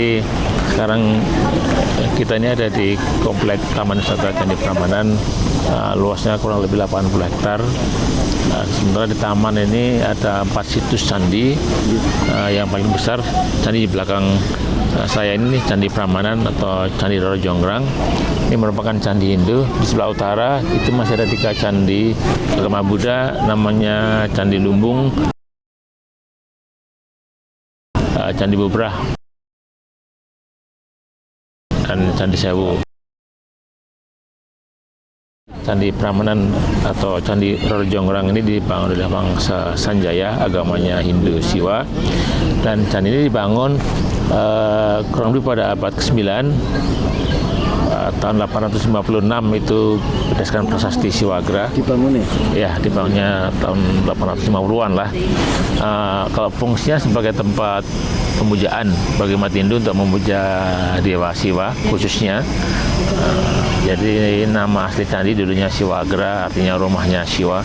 Jadi sekarang kita ini ada di komplek Taman Wisata Candi Prambanan, luasnya kurang lebih 80 hektar. Sementara di taman ini ada 4 situs candi. Yang paling besar candi di belakang saya ini Candi Prambanan atau Candi Roro Jonggrang. Ini merupakan candi Hindu. Di sebelah utara itu masih ada 3 candi agama Buddha, namanya Candi Lumbung, Candi Bubrah, dan Candi Sewu. Candi Prambanan atau Candi Roro Jonggrang ini dibangun oleh bangsa Sanjaya, agamanya Hindu Siwa, dan candi ini dibangun kurang lebih pada abad ke-9, tahun 856 itu berdasarkan prasasti Siwagra. Dibangun ya? Ya, dibangunnya tahun 850-an lah. Kalau fungsinya sebagai tempat pemujaan bagi umat Hindu untuk memuja Dewa Siwa khususnya. Jadi nama asli candi dulunya Siwagra, artinya rumahnya Siwa.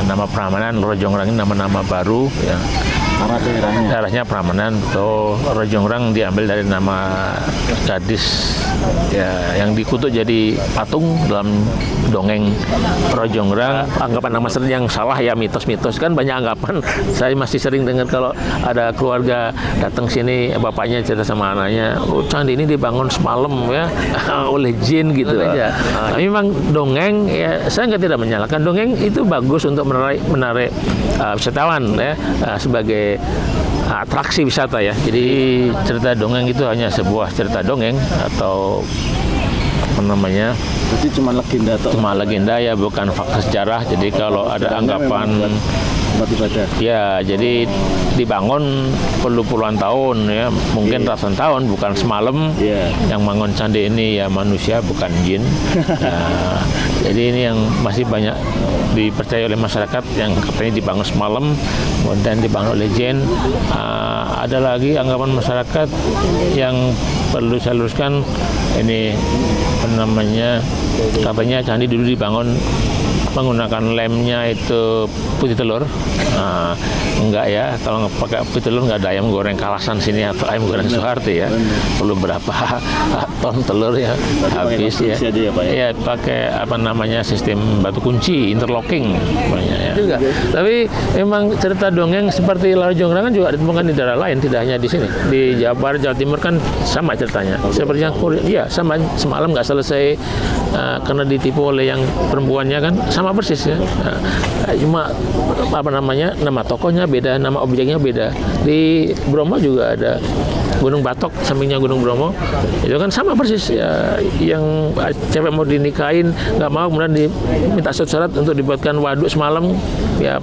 Nama Prambanan, Roro Jonggrang ini nama-nama baru ya. Daerahnya Prambanan atau Roro Jonggrang diambil dari nama gadis ya, yang dikutuk jadi patung dalam dongeng Roro Jonggrang. Anggapan nama sendiri yang salah ya, mitos-mitos kan banyak anggapan. Saya masih sering dengar kalau ada keluarga datang sini, bapaknya cerita sama anaknya, oh candi ini dibangun semalam ya oleh jin gitu aja. Memang dongeng ya, saya tidak menyalahkan. Dongeng itu bagus untuk menarik wisatawan ya, sebagai atraksi wisata ya. Jadi cerita dongeng itu hanya sebuah cerita dongeng atau apa namanya? Jadi cuma legenda atau? Cuma legenda ya, bukan fakta sejarah. Jadi kalau ada anggapan ibadah. Ya, jadi dibangun perlu puluhan tahun ya, mungkin ratusan tahun, bukan semalam. Yang bangun candi ini ya manusia, bukan jin. Jadi ini yang masih banyak dipercaya oleh masyarakat, yang katanya dibangun semalam kemudian dibangun oleh jin. Ada lagi anggapan masyarakat yang perlu saya luruskan, ini apa namanya, katanya candi dulu dibangun menggunakan lemnya itu putih telur. Enggak ya, kalau pakai putih telur nggak ada ayam goreng Kalasan sini atau ayam goreng Soeharto ya. Perlu berapa ton telur ya habis ya. Ya pakai apa namanya, sistem batu kunci, interlocking banyak ya. Juga. Tapi memang cerita dongeng seperti Roro Jonggrang kan juga ditemukan di daerah lain, tidak hanya di sini. Di Jawa Barat, Jawa Timur kan sama ceritanya. Seperti yang ya sama, semalam nggak selesai karena ditipu oleh yang perempuannya kan, sama persis ya. Cuma apa namanya, nama tokohnya beda, nama objeknya beda. Di Bromo juga ada Gunung Batok, sampingnya Gunung Bromo, itu kan sama persis ya. Yang cewek mau dinikahin nggak mau, kemudian diminta syarat untuk dibuatkan waduk semalam ya.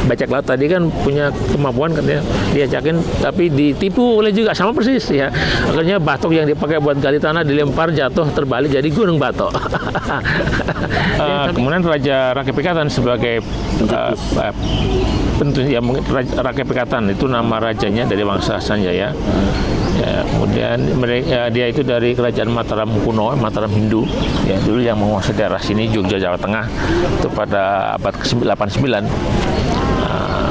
Bajak laut tadi kan punya kemampuan katanya diajakin, tapi ditipu oleh juga, sama persis ya. Akhirnya batok yang dipakai buat gali tanah dilempar, jatuh, terbalik jadi Gunung Batok. Kemudian Raja Rakai Pikatan sebagai penentu ya, mungkin Rakai Pikatan itu nama rajanya dari bangsa Sanjaya. Ya, kemudian dia itu dari kerajaan Mataram kuno, Mataram Hindu ya, dulu yang menguasai daerah sini Jogja, Jawa Tengah itu pada abad ke-89.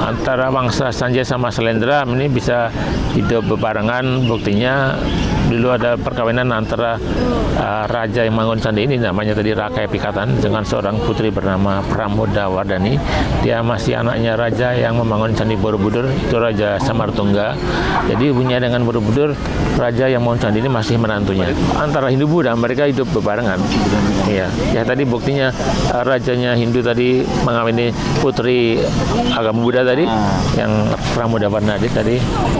Antara bangsa Sanjaya sama Salendra ini bisa hidup bebarengan. Buktinya dulu ada perkawinan antara raja yang bangun candi ini, namanya tadi Rakai Pikatan, dengan seorang putri bernama Pramodawardhani. Dia masih anaknya raja yang membangun candi Borobudur, itu Raja Samartungga. Jadi hubungannya dengan Borobudur, raja yang bangun candi ini masih menantunya. Antara Hindu Buddha mereka hidup bebarengan. Iya, ya tadi buktinya rajanya Hindu tadi mengawini putri agama Buddha tadi, yang Pramodawardhani tadi.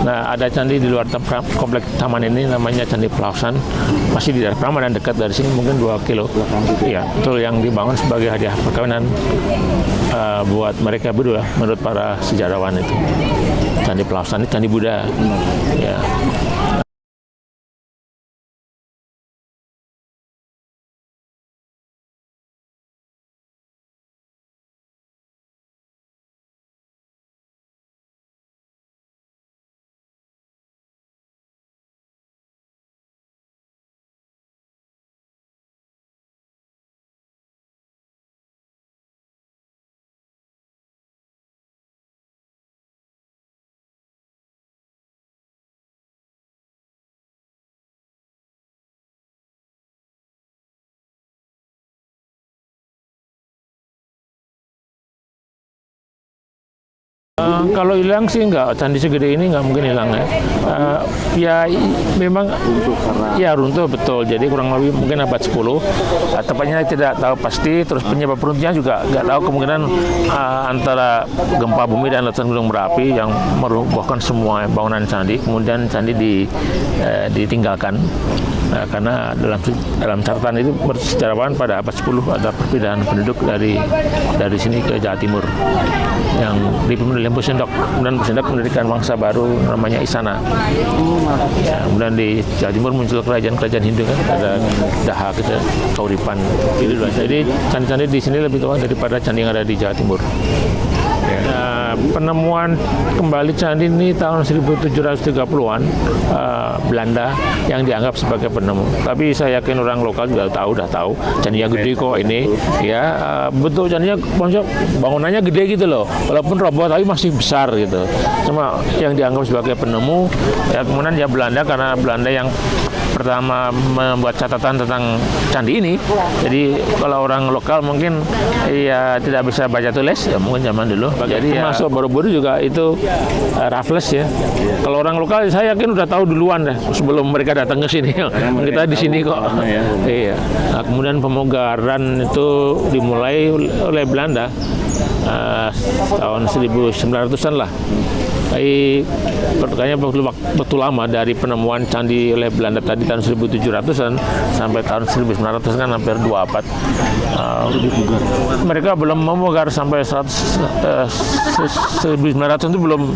Nah, ada candi di luar komplek taman ini namanya Candi Plausan, masih di daerah Prambanan, dekat dari sini mungkin 2 kilo. Iya, itu yang dibangun sebagai hadiah perkawinan buat mereka berdua menurut para sejarawan itu. Candi Plausan itu candi Buddha. Ya. Kalau hilang sih enggak, candi segede ini nggak mungkin hilang ya. Memang Untuk karena ya runtuh betul. Jadi kurang lebih mungkin abad 10. Tepatnya tidak tahu pasti. Terus penyebab runtuhnya juga nggak tahu, kemungkinan antara gempa bumi dan letusan gunung berapi yang merobohkan semua bangunan candi. Kemudian candi ditinggalkan. Karena dalam catatan itu bersejarawan pada abad 10 ada perpindahan penduduk dari sini ke Jawa Timur yang dipimpin oleh Empu Sendok. Kemudian Empu Sendok mendirikan bangsa baru namanya Isana. Ya, kemudian di Jawa Timur muncul kerajaan Hindu kan, ada Daha, gitu, Kauripan. Jadi candi-candi di sini lebih tua daripada candi yang ada di Jawa Timur. Ya, penemuan kembali candi ini tahun 1730-an Belanda yang dianggap sebagai penemu. Tapi saya yakin orang lokal juga udah tahu candinya gede kok ini. Ya, bentuk candinya bangunannya gede gitu loh. Walaupun roboh tapi masih besar gitu. Cuma yang dianggap sebagai penemu ya kemudian ya Belanda, karena Belanda yang pertama membuat catatan tentang candi ini. Jadi kalau orang lokal mungkin ya tidak bisa baca tulis ya mungkin zaman dulu. Jadi masuk Borobudur juga itu Raffles ya. Kalau orang lokal saya yakin udah tahu duluan deh sebelum mereka datang ke sini. Kita di sini kok. Iya. Nah, kemudian pemugaran itu dimulai oleh Belanda tahun 1900-an lah. Tapi kayaknya waktu lama dari penemuan candi oleh Belanda tadi tahun 1700-an sampai tahun 1900 kan hampir 2 abad. Mereka belum memugar sampai 1900 itu belum,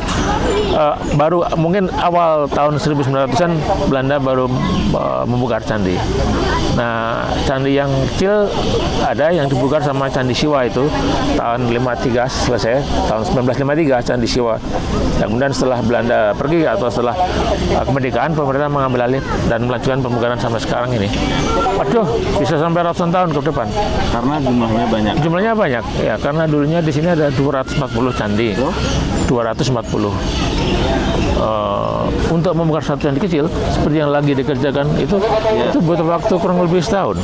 baru mungkin awal tahun 1900-an Belanda baru memugar candi. Nah, candi yang kecil ada yang dibugar sama Candi Siwa itu tahun 53 selesai, tahun 1953 Candi Siwa. Kemudian setelah Belanda pergi atau setelah kemerdekaan, pemerintah mengambil alih dan melanjutkan pemugaran sampai sekarang ini. Waduh, bisa sampai ratusan tahun ke depan. karena jumlahnya banyak. Jumlahnya banyak, ya karena dulunya di sini ada 240 candi. 240. Untuk membongkar satu candi kecil seperti yang lagi dikerjakan itu butuh waktu kurang lebih setahun.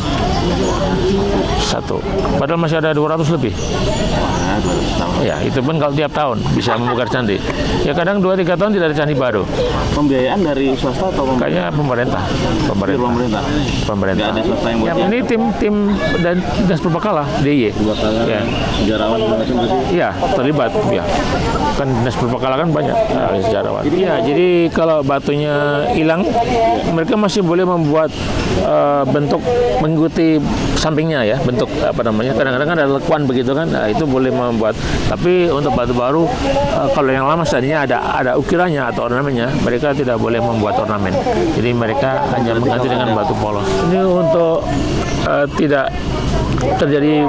Satu. Padahal masih ada 200 lebih. Nah, 200 tahun. Ya, itu pun kalau tiap tahun bisa membongkar candi. Ya kadang 2-3 tahun tidak ada candi baru. Pembiayaan dari swasta atau pemerintah? Kayaknya pemerintah. Nggak ada swasta yang buat Ya, ini tim dan Dinas Purbakala DIY. Ya. Sejarawan macam itu. Iya, terlibat. Ya. Kan Dinas Purbakala kan banyak sejarawan. Iya, jadi kalau batunya hilang, mereka masih boleh membuat bentuk mengikuti sampingnya ya, bentuk apa namanya. Kadang-kadang kan ada lekuan begitu kan. Nah, itu boleh membuat. Tapi untuk batu baru kalau yang lama tadinya ada ukirannya atau ornamennya, mereka tidak boleh membuat ornamen. Jadi mereka hanya mengganti dengan batu polos. Ini untuk tidak terjadi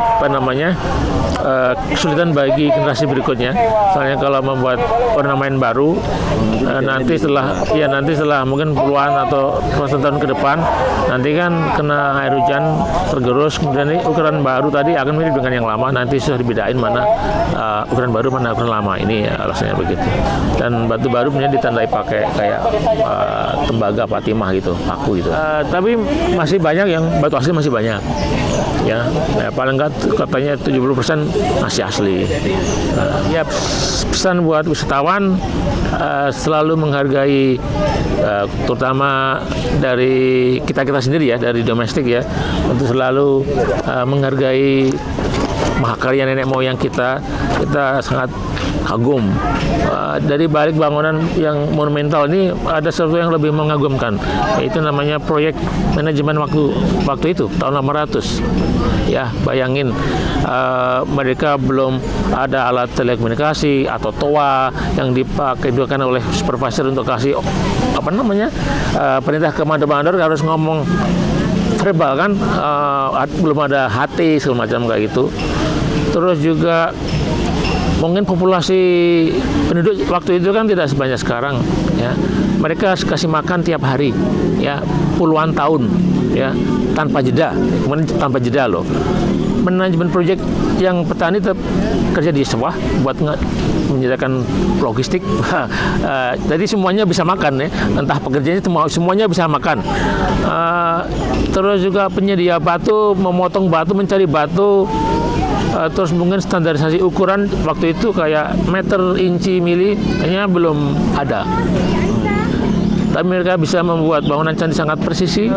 kesulitan bagi generasi berikutnya. Soalnya kalau membuat ornamen baru nanti setelah mungkin puluhan atau ratusan tahun ke depan nanti kan kena air hujan tergerus, kemudian ini ukuran baru tadi akan mirip dengan yang lama, nanti sudah dibedain mana ukuran baru mana ukuran lama. Ini alasannya begitu. Dan batu baru punya ditandai pakai kayak tembaga patimah gitu, paku gitu. Tapi masih banyak yang batu asli masih banyak. Ya, paling nggak katanya 70% masih asli. Ya, pesan buat wisatawan selalu menghargai, terutama dari kita sendiri ya, dari domestik ya, untuk selalu menghargai mahakarya nenek moyang kita sangat kagum. Dari balik bangunan yang monumental ini ada sesuatu yang lebih mengagumkan, yaitu namanya proyek manajemen waktu itu tahun 800. Ya, bayangin mereka belum ada alat telekomunikasi atau toa yang dipakai oleh supervisor untuk kasih perintah ke mandor-mandor, harus ngomong verbal kan, belum ada HT segala macam kayak gitu. Terus juga mungkin populasi penduduk waktu itu kan tidak sebanyak sekarang ya. Mereka kasih makan tiap hari ya, puluhan tahun ya, tanpa jeda. Kemudian tanpa jeda loh. Manajemen proyek yang petani tetap kerja di sawah buat menyediakan logistik. Jadi semuanya bisa makan ya, entah pekerjanya semuanya bisa makan. Terus juga penyedia batu, memotong batu, mencari batu, Terus mungkin standarisasi ukuran waktu itu kayak meter, inci, mili, kayaknya belum ada. Tapi mereka bisa membuat bangunan candi sangat presisi.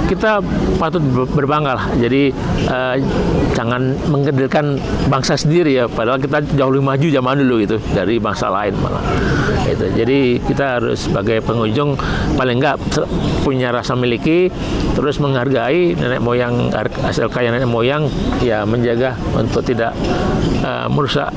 Kita patut berbangga lah. Jadi jangan menggedekan bangsa sendiri ya. Padahal kita jauh lebih maju zaman dulu gitu dari bangsa lain malah. Itu. Jadi kita harus sebagai pengunjung paling enggak punya rasa miliki, terus menghargai nenek moyang, hasil karya nenek moyang, ya menjaga untuk tidak merusak